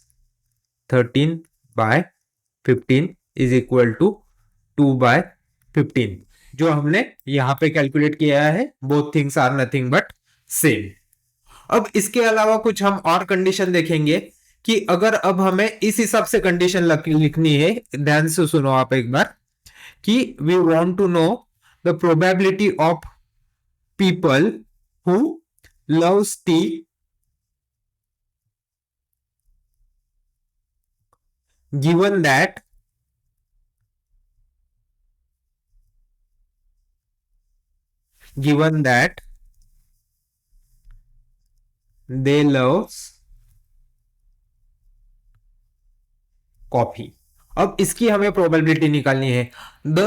13/15 is equal to 2/15 जो हमने यहाँ पे कैलकुलेट किया है। Both things are nothing but same. अब इसके अलावा कुछ हम और कंडीशन देखेंगे कि अगर अब हमें इस हिसाब से कंडीशन लिखनी है, ध्यान से सुनो आप एक बार, कि we want to know the probability of people who loves tea given that they loves coffee. अब इसकी हमें प्रोबेबिलिटी निकालनी है। The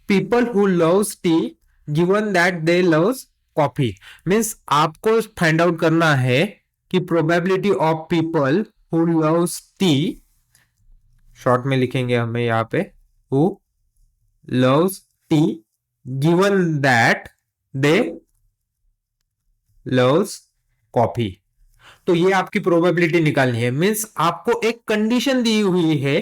people who loves tea given that they loves coffee means आपको फाइंड आउट करना है कि probability of people who loves tea, short में लिखेंगे हमें यहाँ पे, who loves tea given that they loves coffee. तो ये आपकी प्रोबेबिलिटी निकालनी है। मींस आपको एक कंडीशन दी हुई है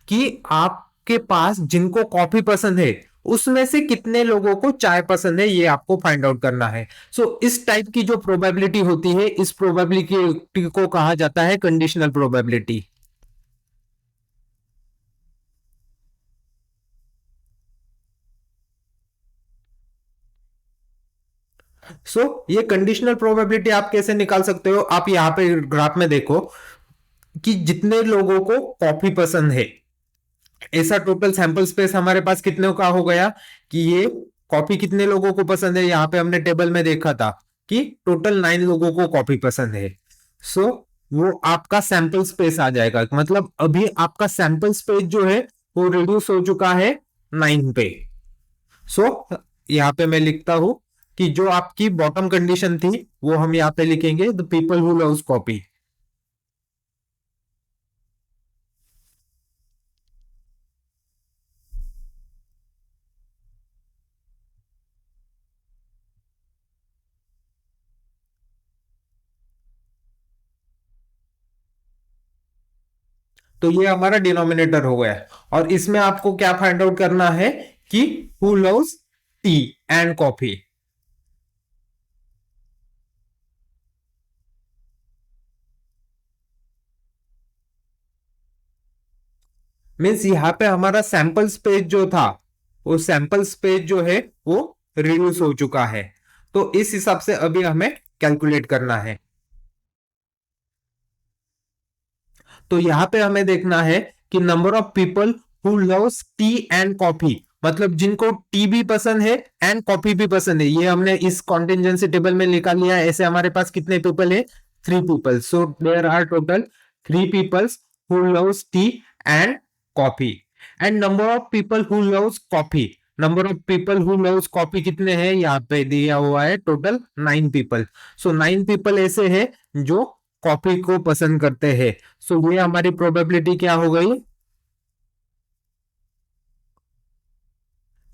कि आपके पास जिनको कॉफी पसंद है उसमें से कितने लोगों को चाय पसंद है, ये आपको फाइंड आउट करना है। सो इस टाइप की जो प्रोबेबिलिटी होती है, इस प्रोबेबिलिटी को कहा जाता है कंडीशनल प्रोबेबिलिटी। सो ये कंडीशनल प्रोबेबिलिटी आप कैसे निकाल सकते हो? आप यहां पे ग्राफ में देखो कि जितने लोगों को कॉफी पसंद है, ऐसा टोटल सैंपल स्पेस हमारे पास कितने का हो गया कि ये कॉफी कितने लोगों को पसंद है। यहाँ पे हमने टेबल में देखा था कि टोटल 9 लोगों को कॉफी पसंद है। सो वो आपका सैंपल स्पेस आ जाएगा। मतलब अभी आपका सैंपल स्पेस जो है वो रिड्यूस हो चुका है 9 पे। सो यहाँ पे मैं लिखता हूं कि जो आपकी बॉटम कंडीशन थी वो हम यहाँ पे लिखेंगे the people who loves coffee. तो ये हमारा डिनोमिनेटर हो गया। और इसमें आपको क्या फाइंड आउट करना है कि who loves tea and coffee. Means यहाँ पे हमारा सैंपल स्पेस जो था, वो सैंपल स्पेस जो है वो रिड्यूस हो चुका है। तो इस हिसाब से अभी हमें कैलकुलेट करना है। तो यहाँ पे हमें देखना है कि number of people who loves tea and coffee, मतलब जिनको टी भी पसंद है एंड कॉफी भी पसंद है, ये हमने इस कॉन्टिजेंसी टेबल में निकाल लिया है। ऐसे हमारे पास कितने पीपल है? 3 people. So there are total 3 peoples who loves tea and coffee. And number of people who loves coffee, number of people who loves coffee कितने हैं? यहाँ पे दिया हुआ है टोटल 9 पीपल। सो 9 पीपल ऐसे हैं जो कॉफी को पसंद करते हैं। सो ये हमारी प्रोबेबिलिटी क्या हो गई?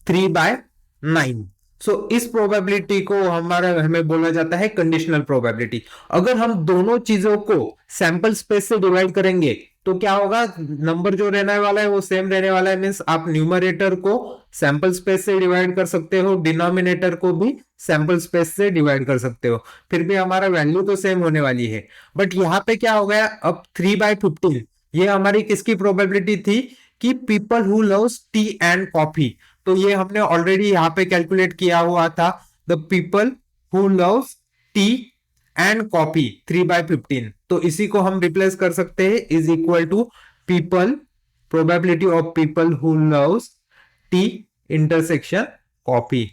3/9। सो इस प्रोबेबिलिटी को हमारा हमें बोला जाता है कंडीशनल प्रोबेबिलिटी। अगर हम दोनों चीजों को सैंपल स्पेस से डिवाइड करेंगे तो क्या होगा? नंबर जो रहने वाला है वो सेम रहने वाला है। मीन्स आप न्यूमरेटर को सैंपल स्पेस से डिवाइड कर सकते हो, डिनोमिनेटर को भी सैंपल स्पेस से डिवाइड कर सकते हो, फिर भी हमारा वैल्यू तो सेम होने वाली है। बट यहाँ पे क्या हो गया? अब 3/15 ये हमारी किसकी प्रोबेबिलिटी थी? कि people who loves tea and coffee. तो ये हमने ऑलरेडी यहाँ पे कैलकुलेट किया हुआ था। The people who loves tea and coffee 3/15। तो इसी को हम रिप्लेस कर सकते हैं, is equal to people, probability of people who loves tea intersection coffee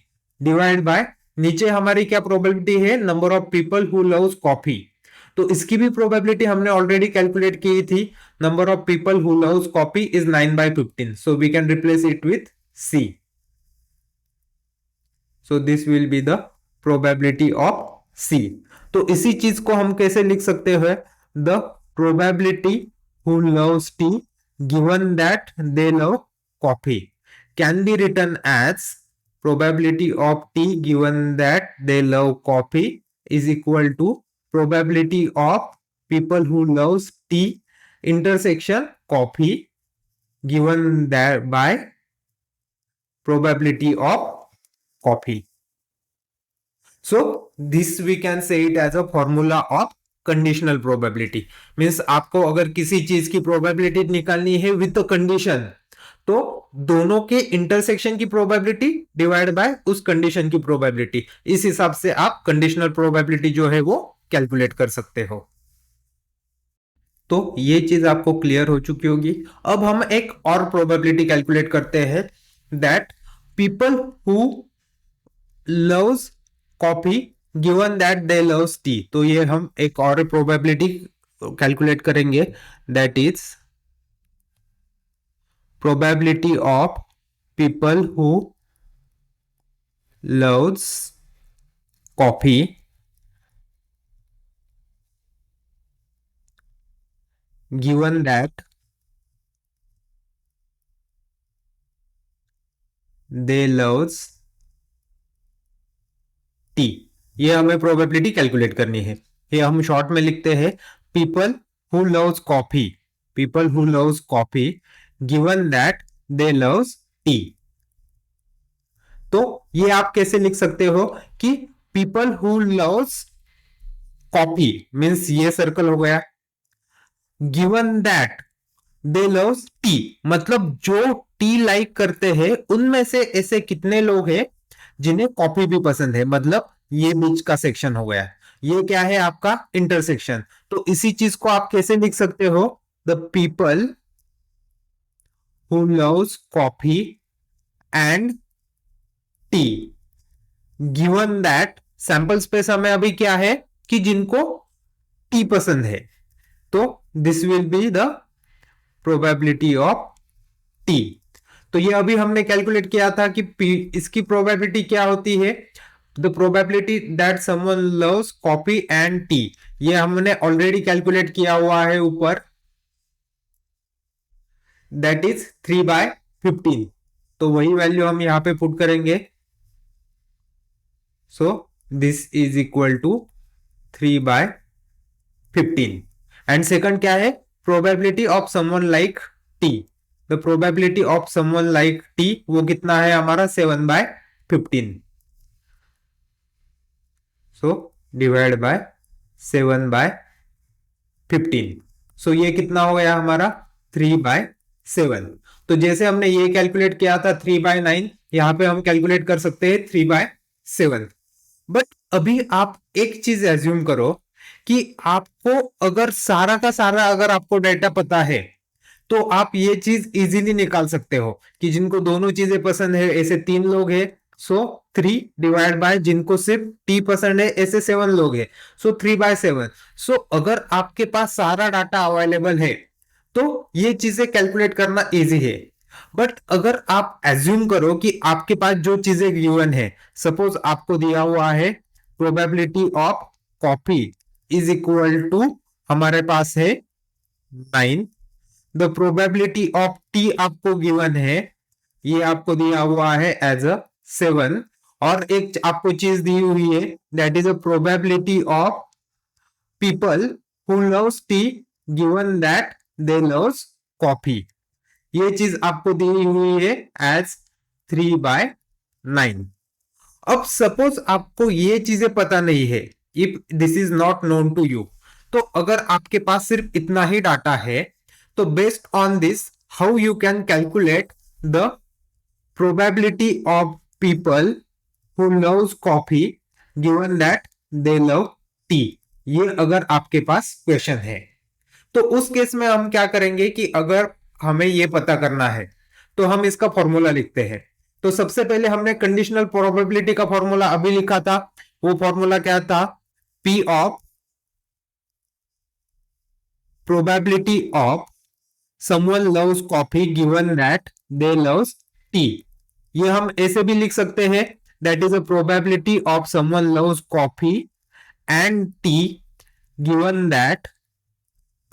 divide by, नीचे हमारी क्या प्रोबेबिलिटी है? Number of people who loves coffee. तो इसकी भी प्रोबेबिलिटी हमने ऑलरेडी कैलकुलेट की थी। Number of people who loves coffee is 9/15। So we can replace it with C. So this will be the probability of C. तो इसी चीज को हम कैसे लिख सकते हैं? The probability who loves tea given that they love coffee can be written as probability of t given that they love coffee is equal to probability of people who loves tea intersection coffee given that by probability of coffee. So this we can say it as a formula of conditional probability. Means आपको अगर किसी चीज की probability निकालनी है with a condition, तो दोनों के इंटरसेक्शन की प्रोबेबिलिटी डिवाइड बाय उस कंडीशन की प्रोबेबिलिटी, इस हिसाब से आप कंडीशनल प्रोबेबिलिटी जो है वो कैलकुलेट कर सकते हो। तो ये चीज आपको क्लियर हो चुकी होगी। अब हम एक और प्रोबेबिलिटी कैलकुलेट करते हैं, that people who loves coffee given that they loves T. तो ये हम एक और प्रोबेबिलिटी कैलकुलेट करेंगे, that is probability of people who loves coffee given that they loves tea. ये हमें प्रोबेबिलिटी कैलकुलेट करनी है। ये हम शॉर्ट में लिखते हैं people who loves coffee, people who loves coffee given that they loves T. तो ये आप कैसे लिख सकते हो कि people who loves coffee means ये सर्कल हो गया, given that they loves T मतलब जो टी लाइक करते हैं उनमें से ऐसे कितने लोग हैं जिन्हें कॉफी भी पसंद है, मतलब ये बीच का सेक्शन हो गया। ये क्या है? आपका इंटरसेक्शन। तो इसी चीज को आप कैसे लिख सकते हो? The people who loves coffee and T given that, sample space हमें अभी क्या है कि जिनको टी पसंद है। तो this will be the probability of T. तो ये अभी हमने कैलकुलेट किया था कि इसकी प्रोबेबिलिटी क्या होती है? The probability that someone loves coffee and T, ये हमने ऑलरेडी कैलकुलेट किया हुआ है ऊपर, दैट इज 3/15। तो वही वैल्यू हम यहां पे पुट करेंगे। So this is equal to 3/15। And second क्या है, probability of someone like tea. The probability of someone like tea वो कितना है हमारा 7/15। So divide by 7/15। सो ये कितना हो गया हमारा 3/7। तो जैसे हमने ये कैलकुलेट किया था 3/9, यहां पे हम कैलकुलेट कर सकते हैं 3/7। बट अभी आप एक चीज एज्यूम करो कि आपको अगर सारा का सारा अगर आपको डेटा पता है तो आप ये चीज इजीली निकाल सकते हो कि जिनको दोनों चीजें पसंद है ऐसे 3 लोग हैं, सो 3 डिवाइड बाय जिनको सिर्फ टी पसंद है ऐसे 7 लोग हैं, सो 3/7। सो अगर आपके पास सारा डाटा अवेलेबल है तो ये चीजें कैलकुलेट करना इजी है। बट अगर आप एज्यूम करो कि आपके पास जो चीजें गिवन है, सपोज आपको दिया हुआ है probability of coffee is equal to हमारे पास है 9, द प्रोबेबिलिटी ऑफ टी आपको गिवन है, ये आपको दिया हुआ है एज अ 7, और एक आपको चीज दी हुई है that is a probability of people who loves tea given that they loves coffee, ये चीज आपको दी हुई है एज 3/9। अब सपोज आपको ये चीजें पता नहीं है, if this is not known to you, तो अगर आपके पास सिर्फ इतना ही डाटा है तो based on this how you can calculate the probability of people who loves coffee given that they love T, ये अगर आपके पास क्वेश्चन है। तो उस केस में हम क्या करेंगे कि अगर हमें ये पता करना है तो हम इसका फॉर्मूला लिखते हैं। तो सबसे पहले हमने कंडीशनल प्रोबेबिलिटी का फॉर्मूला अभी लिखा था, वो फॉर्मूला क्या था, P of probability of someone loves coffee given that they loves T, ये हम ऐसे भी लिख सकते हैं that is a probability of someone loves coffee and T given that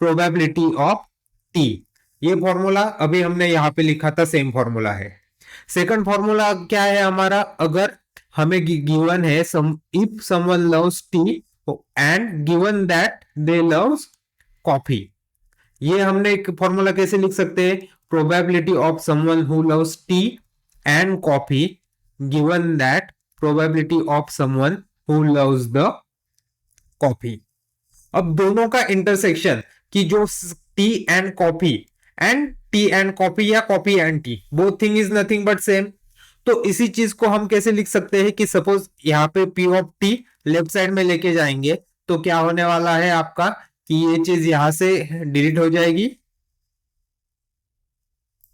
probability of T. ये फॉर्मूला अभी हमने यहां पे लिखा था, सेम फॉर्मूला है। सेकंड फॉर्मूला क्या है हमारा, अगर हमें गिवन है if someone loves tea and given that they loves coffee, ये हमने एक फॉर्मूला कैसे लिख सकते हैं, probability of someone who loves tea and coffee given that probability of someone who loves the coffee. अब दोनों का इंटरसेक्शन कि जो टी एंड कॉफी या coffee and T both thing is nothing but same, तो इसी चीज को हम कैसे लिख सकते हैं कि सपोज यहाँ पे P of T left side में लेके जाएंगे तो क्या होने वाला है आपका कि ये चीज यहां से डिलीट हो जाएगी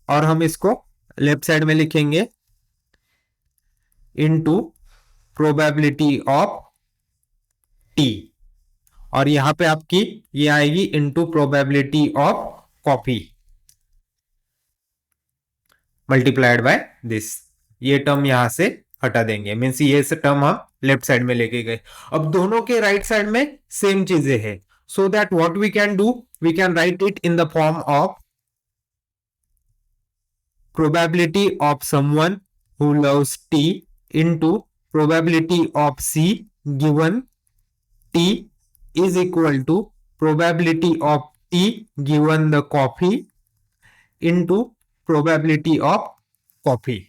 और हम इसको लेफ्ट साइड में लिखेंगे इनटू प्रोबेबिलिटी ऑफ टी, और यहां पे आपकी ये आएगी into probability of coffee multiplied by this, ये टर्म यहां से हटा देंगे, मीन्स ये टर्म हम लेफ्ट साइड में लेके गए। अब दोनों के राइट साइड में सेम चीजें हैं, so that what we can do, we can write it in the form of probability of someone who loves tea into probability of C given tea is equal to probability of T given the coffee into probability of coffee।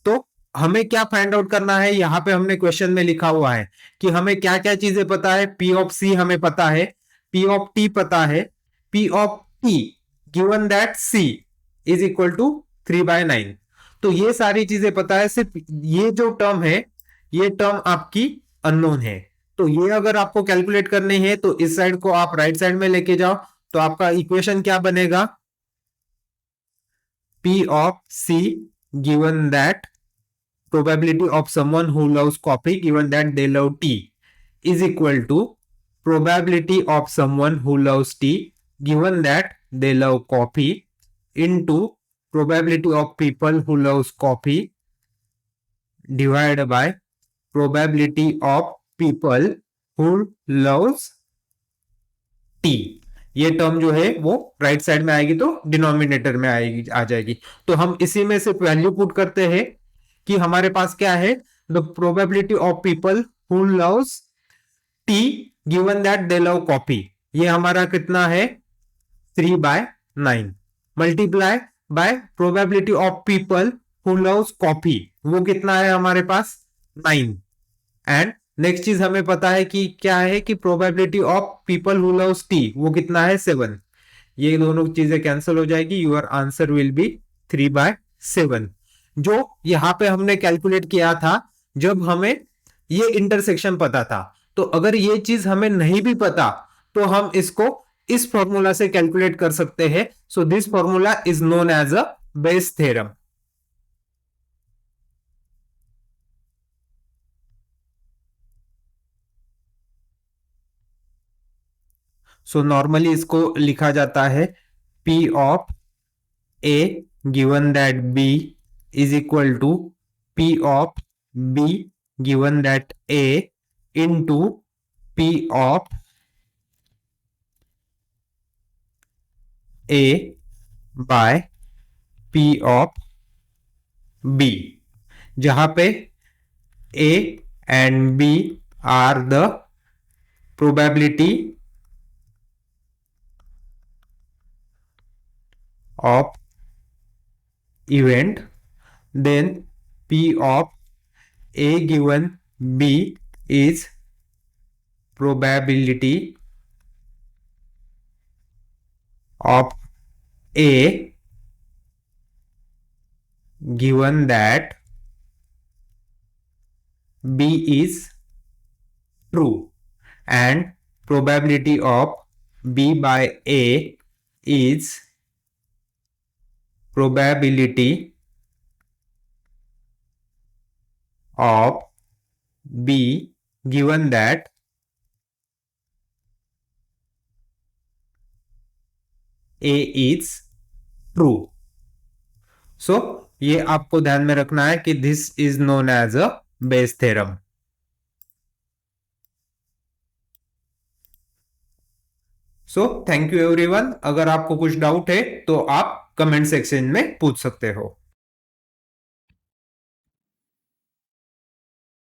तो हमें क्या find out करना है, यहां पे हमने question में लिखा हुआ है कि हमें क्या क्या चीजें पता है, P ऑफ C हमें पता है, P ऑफ T पता है, P of T given that C is equal to 3/9, तो ये सारी चीजें पता है, सिर्फ ये जो टर्म है ये टर्म आपकी अननोन है। तो ये अगर आपको कैलकुलेट करनी है तो इस साइड को आप राइट साइड में लेके जाओ, तो आपका इक्वेशन क्या बनेगा, P of C given that probability of someone who loves coffee given that they love tea is equal to probability of someone who loves tea given that they love coffee into probability of people who loves coffee divide by probability of people who loves tea. ये टर्म जो है वो right side में आएगी तो denominator में आएगी, आ जाएगी। तो हम इसी में से वैल्यू पुट करते हैं कि हमारे पास क्या है, the probability of people who loves tea given that they love coffee, ये हमारा कितना है 3/9 multiply by probability of people who loves coffee, वो कितना है हमारे पास 9। एंड नेक्स्ट चीज हमें पता है कि क्या है कि probability of people who loves T वो कितना है 7। ये दोनों चीजें कैंसिल हो जाएगी, यूर आंसर विल बी 3/7। जो यहां पे हमने कैलकुलेट किया था जब हमें ये इंटरसेक्शन पता था। तो अगर ये चीज हमें नहीं भी पता तो हम इसको इस फॉर्मूला से कैलकुलेट कर सकते हैं। So this formula is known as a Bayes theorem. So normally इसको लिखा जाता है P of A given that B is equal to P of B given that A into P of A by P of B, जहां पे A and B are the probability of event, then P of A given B is probability of A given that B is true, and probability of B by A is probability of B given that A is true। सो ये आपको ध्यान में रखना है कि this is known as a Bayes theorem. So thank you everyone. अगर आपको कुछ डाउट है तो आप कमेंट सेक्शन में पूछ सकते हो।